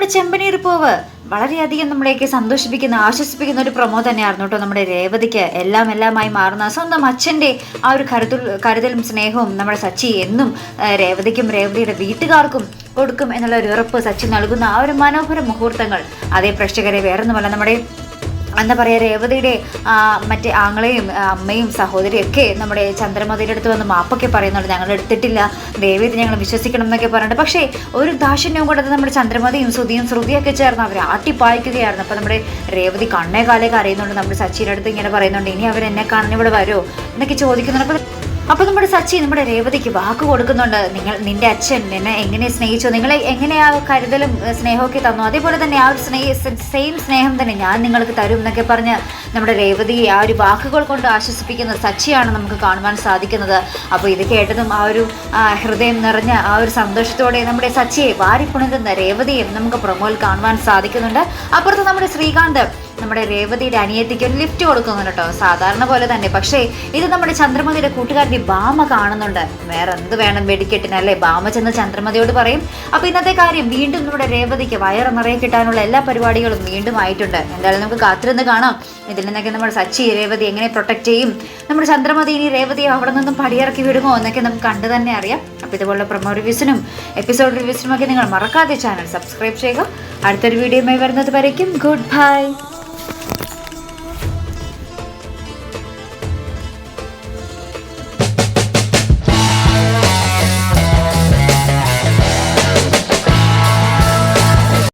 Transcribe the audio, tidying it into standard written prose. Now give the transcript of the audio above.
നമ്മുടെ ചെമ്പനീർ പൂവ് വളരെയധികം നമ്മളെയൊക്കെ സന്തോഷിപ്പിക്കുന്ന ആശ്വസിപ്പിക്കുന്ന ഒരു പ്രൊമോ തന്നെയായിരുന്നു കേട്ടോ. നമ്മുടെ രേവതിക്ക് എല്ലാമായി മാറുന്ന സ്വന്തം അച്ഛൻ്റെ ആ ഒരു കരുതലും സ്നേഹവും നമ്മുടെ സച്ചി എന്നും രേവതിക്കും രേവതിയുടെ വീട്ടുകാർക്കും കൊടുക്കും എന്നുള്ള ഒരു ഉറപ്പ് സച്ചി നൽകുന്ന ആ ഒരു മനോഹര മുഹൂർത്തങ്ങൾ അതേ പ്രേക്ഷകരെ വേറൊന്നുമല്ല, നമ്മുടെ എന്താ പറയുക, രേവതിയുടെ മറ്റേ ആങ്ങളെയും അമ്മയും സഹോദരിയൊക്കെ നമ്മുടെ ചന്ദ്രമതിയുടെ അടുത്ത് വന്ന് മാപ്പൊക്കെ പറയുന്നുണ്ട്, ഞങ്ങൾ എടുത്തിട്ടില്ല, ദയവേത് ഞങ്ങൾ വിശ്വസിക്കണം എന്നൊക്കെ പറഞ്ഞിട്ട്. പക്ഷേ ഒരു ദാക്ഷിണ്യവും കൂടെ നമ്മുടെ ചന്ദ്രമതിയും ശ്രുതിയൊക്കെ ചേർന്ന് അവർ ആട്ടിപ്പായിക്കുകയായിരുന്നു. അപ്പോൾ നമ്മുടെ രേവതി കണ്ണേ കാലേക്ക് അറിയുന്നുണ്ട്, നമ്മുടെ സച്ചിയുടെ അടുത്ത് ഇങ്ങനെ പറയുന്നുണ്ട്, ഇനി അവരെന്നെ കാണാൻ ഇവിടെ വരുമോ എന്നൊക്കെ ചോദിക്കുന്നുണ്ട്. അപ്പോൾ നമ്മുടെ സച്ചി നമ്മുടെ രേവതിക്ക് വാക്ക് കൊടുക്കുന്നുണ്ട്, നിന്റെ അച്ഛൻ നിന്നെ എങ്ങനെ സ്നേഹിച്ചോ, നിങ്ങളെ എങ്ങനെ ആ കരുതലും സ്നേഹമൊക്കെ തന്നു, അതേപോലെ തന്നെ ആ ഒരു സെയിം സ്നേഹം തന്നെ ഞാൻ നിങ്ങൾക്ക് തരും എന്നൊക്കെ പറഞ്ഞ് നമ്മുടെ രേവതിയെ ആ ഒരു വാക്കുകൾ കൊണ്ട് ആശ്വസിപ്പിക്കുന്ന സച്ചിയാണ് നമുക്ക് കാണുവാൻ സാധിക്കുന്നത്. അപ്പോൾ ഇത് കേട്ടതും ആ ഒരു ഹൃദയം നിറഞ്ഞ ആ ഒരു സന്തോഷത്തോടെ നമ്മുടെ സച്ചിയെ വാരിപ്പുണരുന്ന രേവതിയും നമുക്ക് പ്രൊമോയിൽ കാണുവാൻ സാധിക്കുന്നുണ്ട്. അപ്പുറത്ത് നമ്മുടെ ശ്രീകാന്ത് നമ്മുടെ രേവതിയുടെ അനിയത്തിക്ക് ഒരു ലിഫ്റ്റ് കൊടുക്കുന്നുണ്ട് കേട്ടോ, സാധാരണ പോലെ തന്നെ. പക്ഷേ ഇത് നമ്മുടെ ചന്ദ്രമതിയുടെ കൂട്ടുകാരൻ്റെ ബാമ കാണുന്നുണ്ട്. വേറെ എന്ത് വേണം വെടിക്കെട്ടിനല്ലേ, ബാമ ചെന്ന് ചന്ദ്രമതിയോട് പറയും. അപ്പോൾ ഇന്നത്തെ കാര്യം വീണ്ടും നമ്മുടെ രേവതിക്ക് വയറ് നിറയെ കിട്ടാനുള്ള എല്ലാ പരിപാടികളും വീണ്ടും ആയിട്ടുണ്ട്. എന്തായാലും നമുക്ക് കാത്തിരുന്ന് കാണാം ഇതിൽ നിന്നൊക്കെ നമ്മുടെ സച്ചി രേവതി എങ്ങനെ പ്രൊട്ടക്റ്റ് ചെയ്യും, നമ്മുടെ ചന്ദ്രമതി ഇനി രേവതിയെ അവിടെ നിന്നും പടിയിറക്കി വിടുമോ എന്നൊക്കെ നമുക്ക് കണ്ടു തന്നെ അറിയാം. അപ്പോൾ ഇതുപോലുള്ള പ്രൊമോ റിവ്യൂസിനും എപ്പിസോഡ് റിവ്യൂസിനും ഒക്കെ നിങ്ങൾ മറക്കാതെ ചാനൽ സബ്സ്ക്രൈബ് ചെയ്യുക. അടുത്തൊരു വീഡിയോയുമായി വരുന്നത് വരയ്ക്കും ഗുഡ് ബൈ.